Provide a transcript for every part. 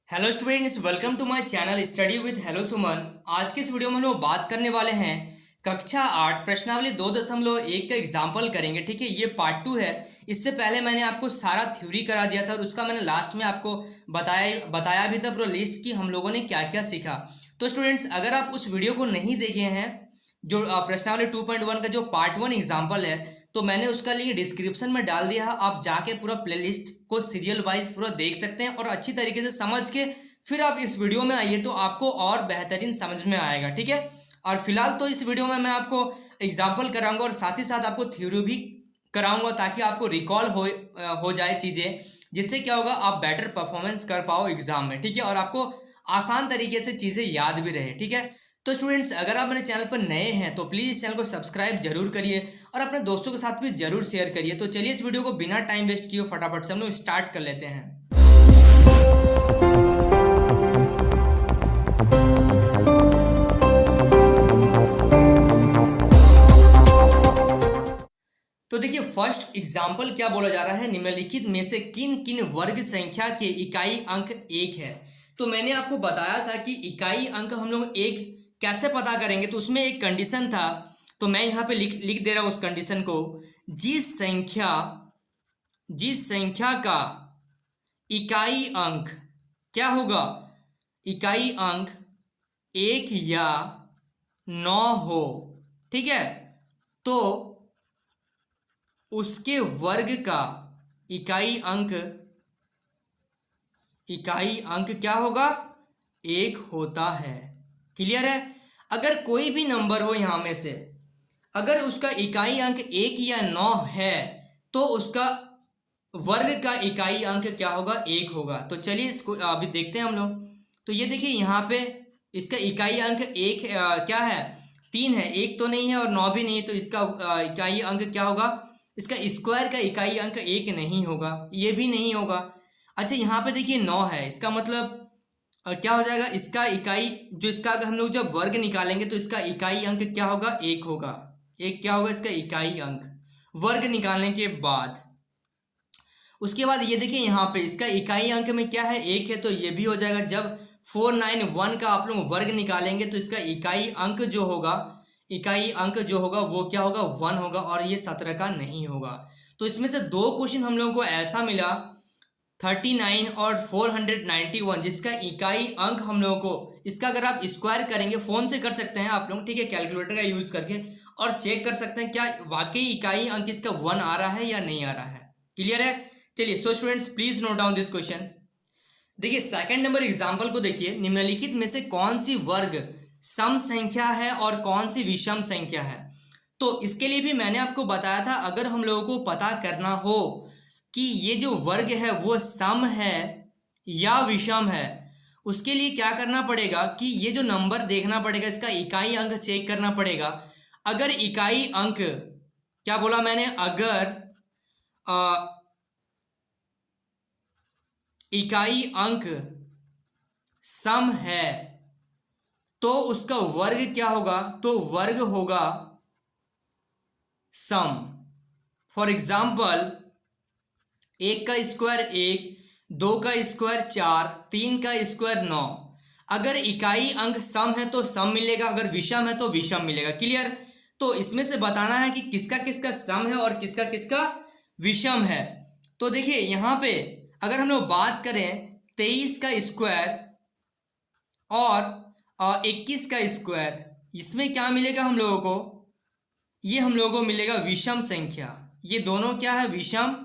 Hello students, welcome to my channel study with hello Suman. आज के इस वीडियो में हम लोग बात करने वाले हैं कक्षा 8 प्रश्नावली 2.1 का एग्जाम्पल करेंगे। ठीक है, ये पार्ट 2 है। इससे पहले मैंने आपको सारा थ्योरी करा दिया था और उसका मैंने लास्ट में आपको बताया भी था पूरा लिस्ट कि हम लोगों ने क्या क्या सीखा। तो स्टूडेंट्स, अगर आप उस वीडियो को नहीं देखे हैं जो प्रश्नावली 2.1 का जो पार्ट 1 एग्जाम्पल है, तो मैंने उसका लिंक डिस्क्रिप्शन में डाल दिया है। आप जाके पूरा प्लेलिस्ट को सीरियल वाइज पूरा देख सकते हैं और अच्छी तरीके से समझ के फिर आप इस वीडियो में आइए तो आपको और बेहतरीन समझ में आएगा। ठीक है, और फिलहाल तो इस वीडियो में मैं आपको एग्जाम्पल कराऊंगा और साथ ही साथ आपको थ्योरी भी कराऊंगा ताकि आपको रिकॉल हो जाए चीज़ें, जिससे क्या होगा, आप बेटर परफॉर्मेंस कर पाओ एग्जाम में। ठीक है, और आपको आसान तरीके से चीज़ें याद भी रहे। ठीक है, तो स्टूडेंट्स, अगर आप मेरे चैनल पर नए हैं तो प्लीज़ इस चैनल को सब्सक्राइब जरूर करिए और अपने दोस्तों के साथ भी जरूर शेयर करिए। तो चलिए इस वीडियो को बिना टाइम वेस्ट किए फटाफट से हम लोग स्टार्ट कर लेते हैं। तो देखिए, फर्स्ट एग्जाम्पल क्या बोला जा रहा है, निम्नलिखित में से किन किन वर्ग संख्या के इकाई अंक 1 है। तो मैंने आपको बताया था कि इकाई अंक हम लोग 1 कैसे पता करेंगे, तो उसमें एक कंडीशन था। तो मैं यहाँ पे लिख दे रहा हूँ उस कंडीशन को। जिस संख्या का इकाई अंक क्या होगा, इकाई अंक 1 या 9 हो, ठीक है, तो उसके वर्ग का इकाई अंक क्या होगा, 1 होता है। क्लियर है। अगर कोई भी नंबर हो यहाँ में से, अगर उसका इकाई अंक 1 या 9 है तो उसका वर्ग का इकाई अंक क्या होगा, 1 होगा। तो चलिए इसको अभी देखते हैं हम लोग। तो ये देखिए, यहाँ पे इसका इकाई अंक 1 क्या है, 3 है, 1 तो नहीं है और 9 भी नहीं है, तो इसका इकाई अंक क्या होगा, इसका स्क्वायर का इकाई अंक 1 नहीं होगा, ये भी नहीं होगा। अच्छा, यहाँ पे देखिए 9 है, इसका मतलब क्या हो जाएगा, इसका इकाई जो इसका अगर हम लोग जब वर्ग निकालेंगे तो इसका इकाई अंक क्या होगा, 1 होगा। एक क्या होगा इसका इकाई अंक वर्ग निकालने के बाद। उसके बाद ये देखिए, यहाँ पे इसका इकाई अंक में क्या है, 1 है, तो ये भी हो जाएगा। जब 491 का आप लोग वर्ग निकालेंगे तो इसका इकाई अंक जो होगा वो क्या होगा, 1 होगा, और ये 17 का नहीं होगा। तो इसमें से दो क्वेश्चन हम लोगों को ऐसा मिला, 39 और 491, जिसका इकाई अंक हम लोगों को, इसका अगर आप स्क्वायर करेंगे, फोन से कर सकते हैं आप लोग, ठीक है, कैलकुलेटर का यूज करके, और चेक कर सकते हैं क्या वाकई इकाई अंक इसका 1 आ रहा है या नहीं आ रहा है। क्लियर है। चलिए, so students please note down this question. देखिए, सेकंड नंबर एग्जांपल को देखिए, निम्नलिखित में से कौन सी वर्ग सम संख्या है और कौन सी विषम संख्या है। तो इसके लिए भी मैंने आपको बताया था, अगर हम लोगों को पता करना हो कि ये जो वर्ग है वो सम है या विषम है, उसके लिए क्या करना पड़ेगा कि ये जो नंबर देखना पड़ेगा, इसका इकाई अंक चेक करना पड़ेगा। अगर इकाई अंक, क्या बोला मैंने, अगर इकाई अंक सम है तो उसका वर्ग क्या होगा, तो वर्ग होगा सम। फॉर एग्जाम्पल, 1 का स्क्वायर 1, 2 का स्क्वायर 4, 3 का स्क्वायर 9। अगर इकाई अंक सम है तो सम मिलेगा, अगर विषम है तो विषम मिलेगा। क्लियर। तो इसमें से बताना है कि किसका किसका सम है और किसका किसका विषम है। तो देखिए, यहाँ पे अगर हम लोग बात करें 23 का स्क्वायर और 21 का स्क्वायर, इसमें क्या मिलेगा हम लोगों को, ये हम लोगों को मिलेगा विषम संख्या। ये दोनों क्या है, विषम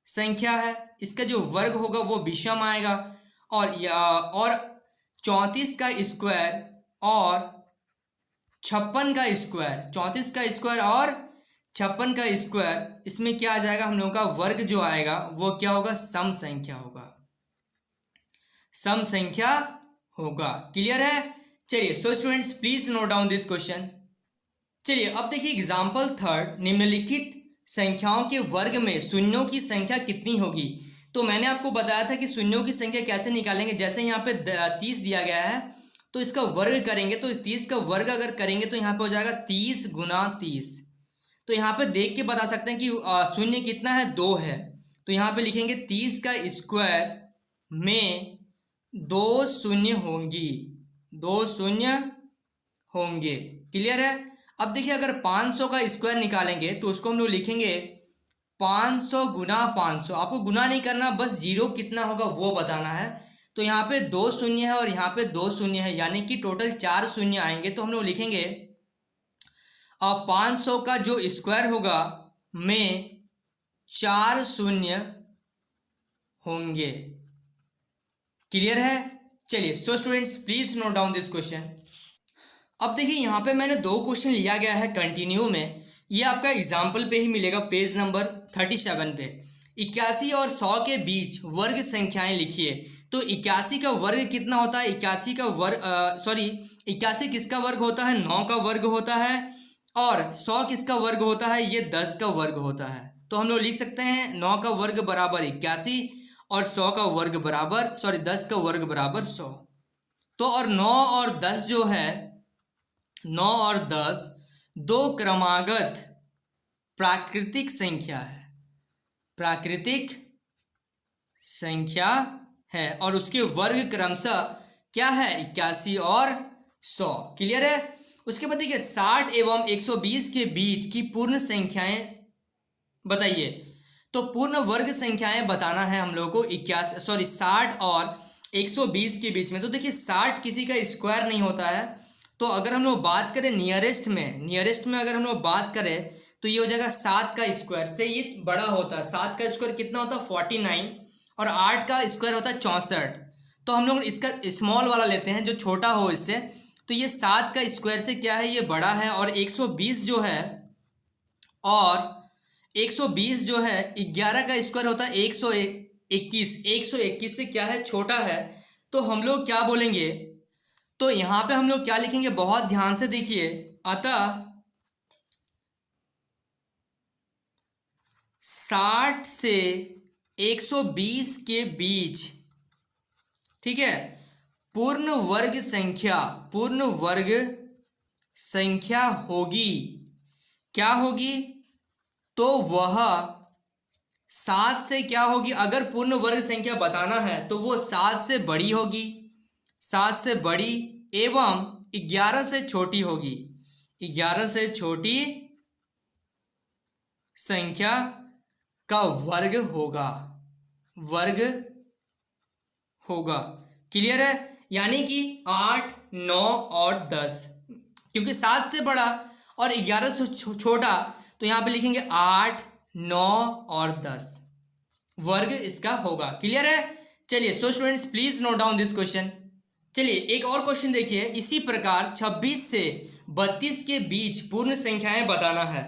संख्या है, इसका जो वर्ग होगा वो विषम आएगा। और 34 का स्क्वायर और 56 का स्क्वायर, 34 का स्क्वायर और 56 का स्क्वायर, इसमें क्या आ जाएगा, हम लोगों का वर्ग जो आएगा वो क्या होगा, सम संख्या होगा, सम संख्या होगा। क्लियर है। चलिए, so students please note down this question. चलिए, अब देखिए एग्जाम्पल थर्ड, निम्नलिखित संख्याओं के वर्ग में शून्यों की संख्या कितनी होगी। तो मैंने आपको बताया था कि शून्यों की संख्या कैसे निकालेंगे। जैसे यहाँ पे 30 दिया गया है तो इसका वर्ग करेंगे, तो 30 का वर्ग अगर करेंगे तो यहाँ पे हो जाएगा 30 गुना 30। तो यहाँ पे देख के बता सकते हैं कि शून्य कितना है, 2 है। तो यहाँ पे लिखेंगे 30 का स्क्वायर में 2 शून्य होंगी, 2 शून्य होंगे। क्लियर है। अब देखिए अगर 500 का स्क्वायर निकालेंगे तो उसको हम लोग लिखेंगे 500 गुना 500। आपको गुना नहीं करना, बस जीरो कितना होगा वो बताना है। तो यहाँ पे 2 शून्य है और यहाँ पे 2 शून्य है, यानी कि टोटल 4 शून्य आएंगे। तो हम लोग लिखेंगे अब 500 का जो स्क्वायर होगा में 4 शून्य होंगे। क्लियर है। चलिए so students please note down this question. अब देखिए यहाँ पे मैंने 2 क्वेश्चन लिया गया है कंटिन्यू में। ये आपका एग्जाम्पल पे ही मिलेगा पेज नंबर 37 पे। 81 और 100 के बीच वर्ग संख्याएं लिखिए। तो 81 का वर्ग कितना होता है? 81 का वर्ग 81 किसका वर्ग होता है? 9 का वर्ग होता है। और 100 किसका वर्ग होता है? ये 10 का वर्ग होता है। तो हम लोग लिख सकते हैं 9 का वर्ग बराबर 81 और 100 का वर्ग बराबर 10 का वर्ग बराबर 100। तो और 9 और 10 जो है, 9 और 10 दो क्रमागत प्राकृतिक संख्या है, प्राकृतिक संख्या है और उसके वर्ग क्रमशः क्या है? 81 और 100। क्लियर है। उसके बाद देखिए 60 एवं 120 के बीच की पूर्ण संख्याएं बताइए। तो पूर्ण वर्ग संख्याएं बताना है हम लोगों को 60 और 120 के बीच में। तो देखिए 60 किसी का स्क्वायर नहीं होता है। तो अगर हम लोग बात करें नियरेस्ट में अगर हम लोग बात करें तो ये हो जाएगा 7 का स्क्वायर से ये बड़ा होता है। 7 का स्क्वायर कितना होता है? 49 और 8 का स्क्वायर होता है 64। तो हम लोग इसका स्मॉल वाला लेते हैं जो छोटा हो इससे। तो ये 7 का स्क्वायर से क्या है? ये बड़ा है। और 120 जो है, और 120 जो है 11 का स्क्वायर होता है 121। 121 से क्या है? छोटा है। तो हम लोग क्या बोलेंगे? तो यहाँ पे हम लोग क्या लिखेंगे? बहुत ध्यान से देखिए। अतः 60 से 120 के बीच, ठीक है, पूर्ण वर्ग संख्या होगी। क्या होगी? तो वह 7 से क्या होगी? अगर पूर्ण वर्ग संख्या बताना है तो वो 7 से बड़ी होगी, 7 से बड़ी एवं 11 से छोटी होगी। 11 से छोटी संख्या का वर्ग होगा। क्लियर है। यानी कि 8, 9 और 10, क्योंकि 7 से बड़ा और 11 से छोटा, तो यहाँ पे लिखेंगे 8, 9 और 10 वर्ग इसका होगा। क्लियर है। चलिए so students please note down this question. चलिए एक और क्वेश्चन देखिए। इसी प्रकार 26 से 32 के बीच पूर्ण संख्याएं बताना है।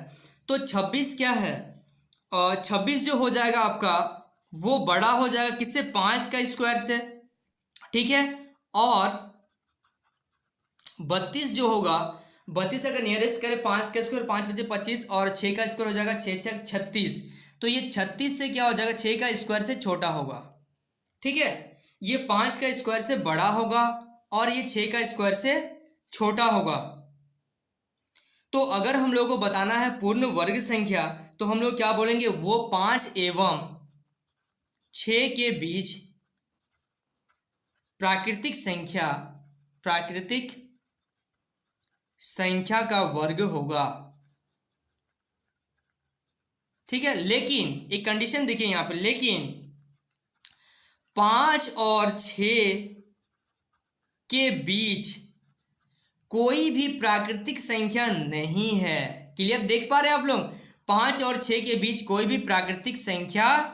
तो 26 क्या है? 26 जो हो जाएगा आपका वो बड़ा हो जाएगा किससे? 5 का स्क्वायर से। ठीक है। और 32 जो होगा, 32 अगर नियरेस्ट करें 5 का स्क्वायर, 5 बचे 25 और 6 का स्क्वायर हो जाएगा 6 6 36। तो ये 36 से क्या हो जाएगा? 6 का स्क्वायर से छोटा होगा। ठीक है। ये 5 का स्क्वायर से बड़ा होगा और ये 6 का स्क्वायर से छोटा होगा। तो अगर हम लोगों को बताना है पूर्ण वर्ग संख्या तो हम लोग क्या बोलेंगे? वो 5 एवं 6 के बीच प्राकृतिक संख्या का वर्ग होगा। ठीक है। लेकिन एक कंडीशन देखिए यहाँ पे, लेकिन 5 और 6 के बीच कोई भी प्राकृतिक संख्या नहीं है। क्लियर देख पा रहे हैं आप लोग? 5 और 6 के बीच कोई भी प्राकृतिक संख्या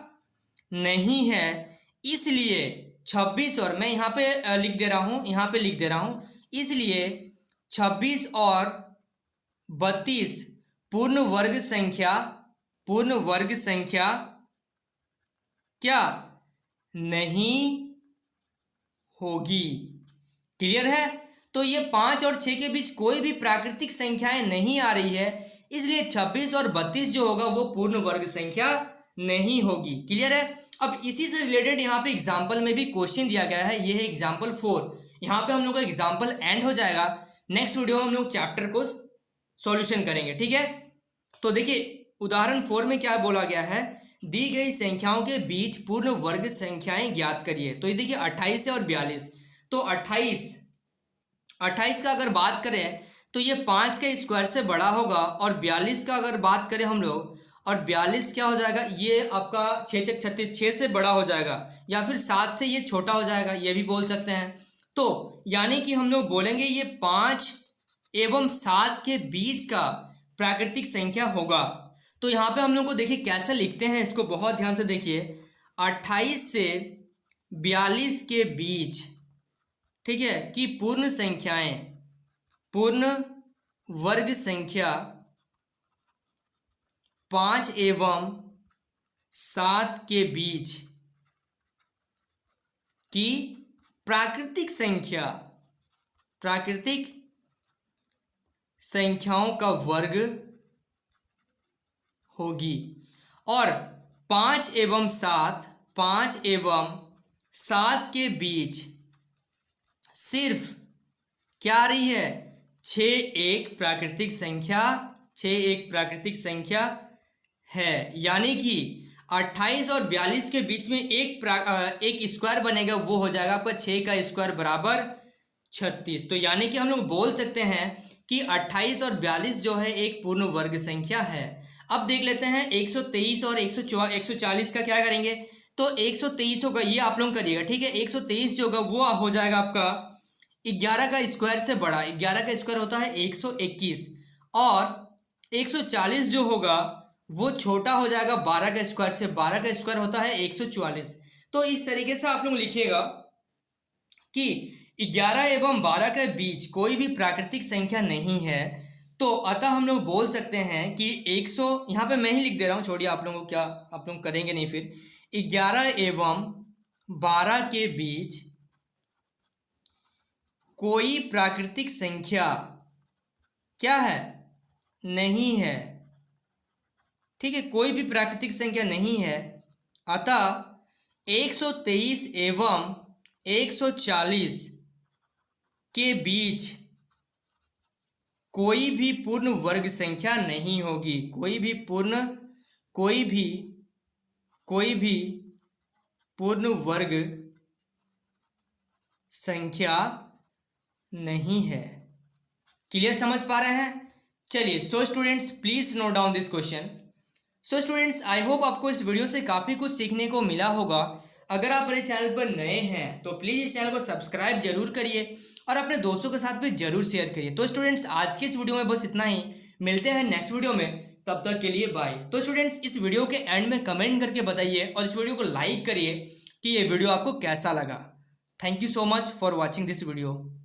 नहीं है। इसलिए 26 और मैं यहाँ पे लिख दे रहा हूँ, इसलिए 26 और 32 पूर्ण वर्ग संख्या क्या नहीं होगी। क्लियर है। तो ये 5 और 6 के बीच कोई भी प्राकृतिक संख्याएं नहीं आ रही है, इसलिए 26 और 32 जो होगा वो पूर्ण वर्ग संख्या नहीं होगी। क्लियर है। अब इसी से रिलेटेड यहाँ पे एग्जाम्पल में भी क्वेश्चन दिया गया है। ये है एग्जाम्पल 4। यहाँ पे हम लोग का एग्जाम्पल एंड हो जाएगा। नेक्स्ट वीडियो में हम लोग चैप्टर को सॉल्यूशन करेंगे। ठीक है। तो देखिए उदाहरण 4 में क्या बोला गया है? दी गई संख्याओं के बीच पूर्ण वर्ग संख्याएं ज्ञात करिए। तो ये देखिए 28 है और 42। तो 28 का अगर बात करें तो ये 5 के स्क्वायर से बड़ा होगा, और 42 का अगर बात करें हम लोग, और 42 क्या हो जाएगा, ये आपका 6 छक 36, 6 से बड़ा हो जाएगा, या फिर 7 से ये छोटा हो जाएगा, ये भी बोल सकते हैं। तो यानी कि हम लोग बोलेंगे ये 5 एवं 7 के बीच का प्राकृतिक संख्या होगा। तो यहाँ पे हम लोग को देखिए कैसे लिखते हैं, इसको बहुत ध्यान से देखिए। 28 से 42 के बीच, ठीक है, कि पूर्ण संख्याएं, पूर्ण वर्ग संख्या 5 एवं 7 के बीच की प्राकृतिक संख्याओं का वर्ग होगी। और 5 एवं 7 के बीच सिर्फ क्या आ रही है, 6 एक प्राकृतिक संख्या है। यानी कि 28 और 42 के बीच में एक स्क्वायर बनेगा, वो हो जाएगा आपका 6 का स्क्वायर बराबर 36। तो यानी कि हम लोग बोल सकते हैं कि 28 और 42 जो है एक पूर्ण वर्ग संख्या है। अब देख लेते हैं 123 और 140 का क्या करेंगे। तो 123 होगा, ये आप लोग करिएगा, ठीक है। 123 जो होगा वो हो जाएगा आपका 11 का स्क्वायर से बड़ा, 11 का स्क्वायर होता है 121, और 140 जो होगा वो छोटा हो जाएगा 12 का स्क्वायर से, 12 का स्क्वायर होता है 144। तो इस तरीके से आप लोग लिखिएगा कि 11 एवं 12 के बीच कोई भी प्राकृतिक संख्या नहीं है। तो अतः हम लोग बोल सकते हैं कि 100, यहाँ पे मैं ही लिख दे रहा हूँ, छोड़िए आप लोगों को, क्या आप लोग करेंगे नहीं फिर। 11 एवं 12 के बीच कोई प्राकृतिक संख्या क्या है, नहीं है, ठीक है, कोई भी प्राकृतिक संख्या नहीं है। अतः 123 एवं 140 के बीच कोई भी पूर्ण वर्ग संख्या नहीं होगी, कोई भी पूर्ण वर्ग संख्या नहीं है। क्लियर, समझ पा रहे हैं? चलिए, so students please note down this question. So students, I hope आपको इस वीडियो से काफ़ी कुछ सीखने को मिला होगा। अगर आप मेरे चैनल पर नए हैं तो प्लीज़ इस चैनल को सब्सक्राइब जरूर करिए और अपने दोस्तों के साथ भी जरूर शेयर करिए। तो स्टूडेंट्स, आज के इस वीडियो में बस इतना ही, मिलते हैं नेक्स्ट वीडियो में, तब तक के लिए बाय। तो स्टूडेंट्स, इस वीडियो के एंड में कमेंट करके बताइए और इस वीडियो को लाइक करिए कि ये वीडियो आपको कैसा लगा। Thank you so much for watching this video.